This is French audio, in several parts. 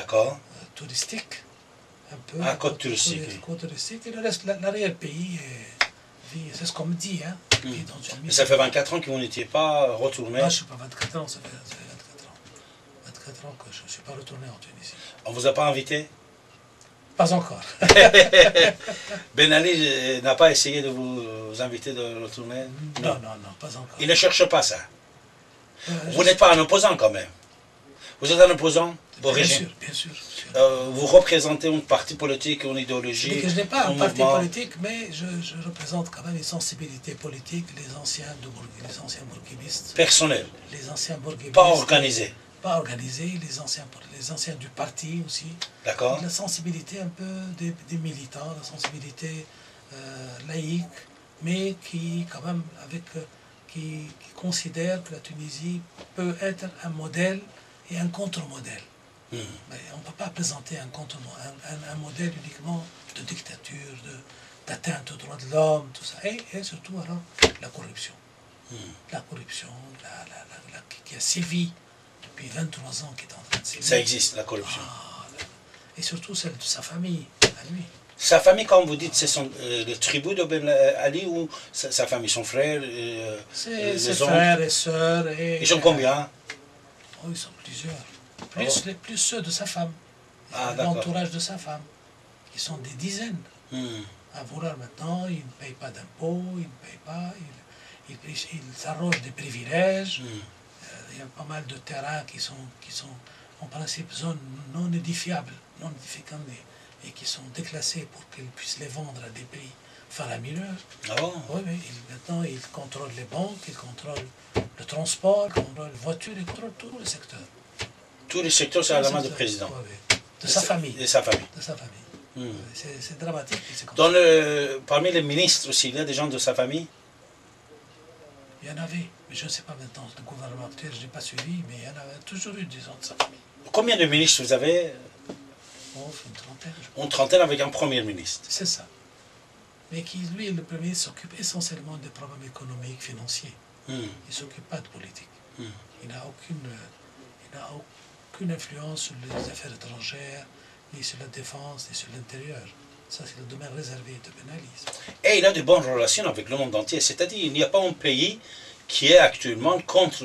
D'accord. Touristique, un peu. Ah, côte touristique. Oui. Côte touristique, et le reste, l'arrière-pays, c'est ce qu'on me dit, hein. Vit dans une Mais ça fait 24 ans que vous n'étiez pas retourné. Non, je ne suis pas 24 ans, ça fait 24 ans. 24 ans que je ne suis pas retourné en Tunisie. On vous a pas invité? Pas encore. Ben Ali n'a pas essayé de vous inviter de retourner? Non, non, non, pas encore. Il ne cherche pas ça. Vous n'êtes pas un opposant quand même. Vous êtes un opposant au régime. Bien sûr, bien sûr. Vous représentez un parti politique, une idéologie. Je n'ai pas un parti mouvement. politique, mais je représente quand même une sensibilité politique, les anciens bourguibistes. Personnel. Les anciens bourguibistes. Pas organisé. Pas organisé, les anciens du parti aussi. D'accord. La sensibilité un peu des militants, la sensibilité laïque, mais qui quand même qui considère que la Tunisie peut être un modèle et un contre-modèle. Mais on ne peut pas présenter un modèle uniquement de dictature, d'atteinte aux droits de l'homme, tout ça. Et surtout alors la corruption. La corruption qui a sévi depuis 23 ans, qui est en train de sévir. Ça existe, la corruption. Et surtout celle de sa famille, à lui. Sa famille, quand vous dites, c'est le tribut de Ben Ali ou sa famille, son frère ses frères et sœurs. Ils sont combien? Oh, ils sont plusieurs. Plus ceux de sa femme. L'entourage de sa femme. Ils sont des dizaines. À vouloir maintenant, ils ne payent pas d'impôts, ils ne payent pas, ils s'arrogent des privilèges. Il y a pas mal de terrains qui sont en principe zones non édifiables, et qui sont déclassés pour qu'ils puissent les vendre à des prix faramineux. Ah bon? Oui, maintenant ils contrôlent les banques, ils contrôlent le transport, ils contrôlent les voitures, ils contrôlent tous les secteurs. Tous les secteurs, c'est à la main du président. Oui. De sa famille. De sa famille. De sa famille. C'est dramatique. Parmi les ministres aussi, il y a des gens de sa famille? Il y en avait, mais je ne sais pas maintenant, le gouvernement actuel, je n'ai pas suivi, mais il y en avait toujours eu des gens de sa famille. Combien de ministres vous avez? Une trentaine, je pense. Une trentaine avec un premier ministre. C'est ça. Mais qui, lui, le premier, s'occupe essentiellement des problèmes économiques, financiers. Il ne s'occupe pas de politique. Il n'a aucune influence sur les affaires étrangères, ni sur la défense, ni sur l'intérieur. Ça, c'est le domaine réservé de Ben Ali. Et il a de bonnes relations avec le monde entier. C'est-à-dire qu'il n'y a pas un pays qui est actuellement contre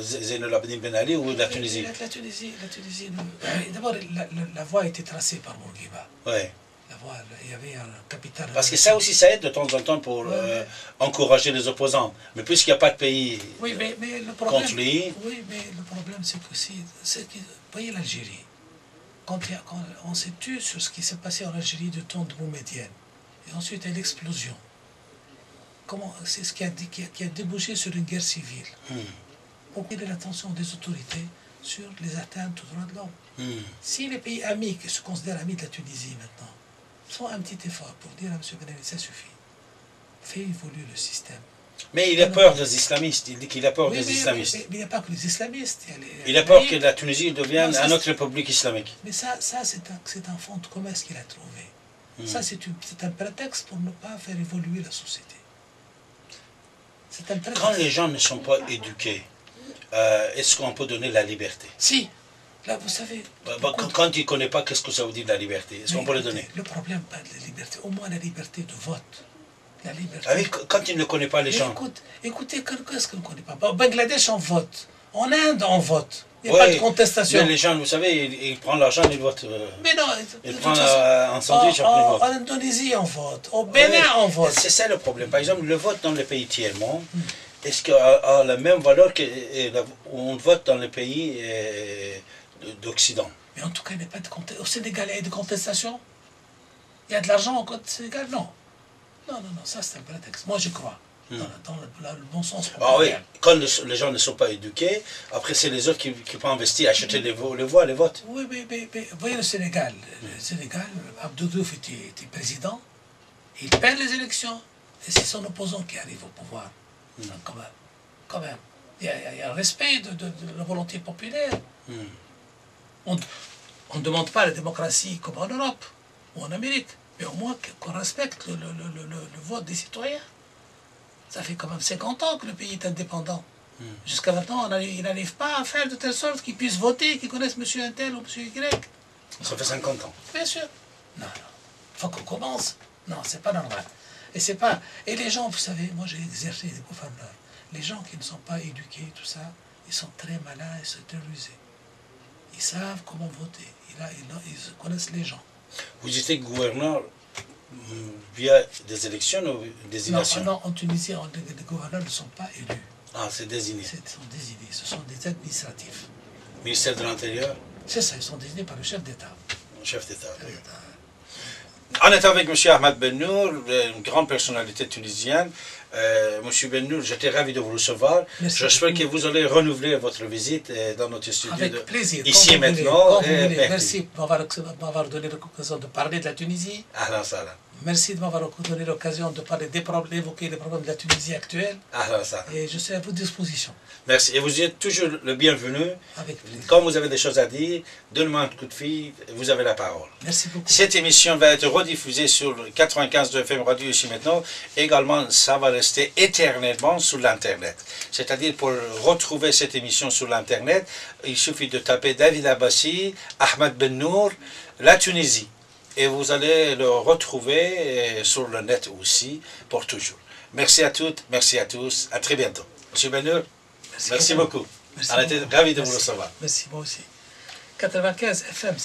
Zeinul Abidine Ben Ali ou la Tunisie. La Tunisie, d'abord, la voie a été tracée par Bourguiba. Oui. La voie, il y avait un capital. Parce que ça aussi, ça aide de temps en temps pour encourager les opposants. Mais puisqu'il n'y a pas de pays contre lui... Oui, mais le problème, c'est que, vous voyez l'Algérie, quand on s'est tué sur ce qui s'est passé en Algérie du temps de Boumedienne, et ensuite il y a l'explosion. C'est ce qui a débouché sur une guerre civile. Pour attirer l'attention des autorités sur les atteintes aux droits de l'homme. Si les pays amis, qui se considèrent amis de la Tunisie maintenant, font un petit effort pour dire à M. Ben Ali, ça suffit, fait évoluer le système. Mais il a peur des islamistes, il dit qu'il a peur des islamistes. Mais il n'y a pas que les islamistes. Il a peur que la Tunisie devienne une autre république islamique. Mais ça c'est un fond de commerce qu'il a trouvé. Ça, c'est un prétexte pour ne pas faire évoluer la société. Quand les gens ne sont pas éduqués, est-ce qu'on peut donner la liberté? Si. Là, vous savez... Quand il ne connaît pas, qu'est-ce que ça veut dire la liberté? Est-ce qu'on peut le donner? Le problème, pas de la liberté, au moins la liberté de vote. La liberté. Ah oui, quand il ne connaît pas les gens. Écoutez, qu'est-ce qu'on ne connaît pas? Au Bangladesh, on vote. En Inde, on vote. Il n'y a pas de contestation. Mais les gens, vous savez, ils prennent l'argent, ils votent. Mais non, ils prennent un sandwich, après ils votent. En Indonésie, on vote. Au Bénin, on vote. C'est ça le problème. Par exemple, le vote dans les pays tiers-monde, est-ce qu'il a la même valeur qu'on vote dans les pays d'Occident? Mais en tout cas, il n'y a pas de contestation. Au Sénégal, il y a des contestations? Il y a de l'argent au Sénégal? Non. Non, ça c'est un prétexte. Moi, je crois. Dans le bon sens. Ah oui, quand les gens ne sont pas éduqués, après c'est les autres qui peuvent investir, acheter les votes. Oui, mais vous voyez le Sénégal. Le Sénégal, Abdou Diouf était président, il perd les élections, et c'est son opposant qui arrive au pouvoir. Donc, quand même. Il y a un respect de la volonté populaire. On ne demande pas la démocratie comme en Europe ou en Amérique, mais au moins qu'on respecte le vote des citoyens. Ça fait quand même 50 ans que le pays est indépendant. Jusqu'à maintenant, il n'arrive pas à faire de telle sorte qu'ils puissent voter, qu'ils connaissent M. Intel ou M. Y. Ça fait 50 ans. Bien sûr. Non, non. Il faut qu'on commence. Non, c'est pas normal. Et c'est pas. Et les gens, vous savez, moi j'ai exercé des gouverneurs. Les gens qui ne sont pas éduqués, tout ça, ils sont très malins et se rusés. Ils savent comment voter. Ils connaissent les gens. Vous étiez gouverneur via des élections ou désignations? Non, en Tunisie, les gouverneurs ne sont pas élus. Ah, c'est désigné. Ils sont désignés. Ce sont des administratifs. Ministère de l'Intérieur? C'est ça, ils sont désignés par le chef d'État. Chef d'État. On est avec M. Ahmed Bennour, une grande personnalité tunisienne. M. Bennour, j'étais ravi de vous recevoir. J'espère que vous allez renouveler votre visite dans notre studio. Avec plaisir. Ici et maintenant. Merci de m'avoir donné l'occasion de parler de la Tunisie. Ahlan salam. Merci de m'avoir donné l'occasion de parler d'évoquer les problèmes de la Tunisie actuelle. Ahlan salam. Et je suis à votre disposition. Merci. Et vous êtes toujours le bienvenu. Avec plaisir. Quand vous avez des choses à dire, donnez-moi un coup de fil, vous avez la parole. Merci beaucoup. Cette émission va être rediffusée sur 95 de FM Radio ici maintenant. Également, ça va rester éternellement sur l'Internet. C'est-à-dire, pour retrouver cette émission sur l'Internet, il suffit de taper David Abbassi, Ahmed Bennour, la Tunisie. Et vous allez le retrouver sur le net aussi, pour toujours. Merci à toutes, merci à tous. À très bientôt. M. Bennour, merci beaucoup. On était ravis de vous recevoir. Merci, moi aussi. 95 FM.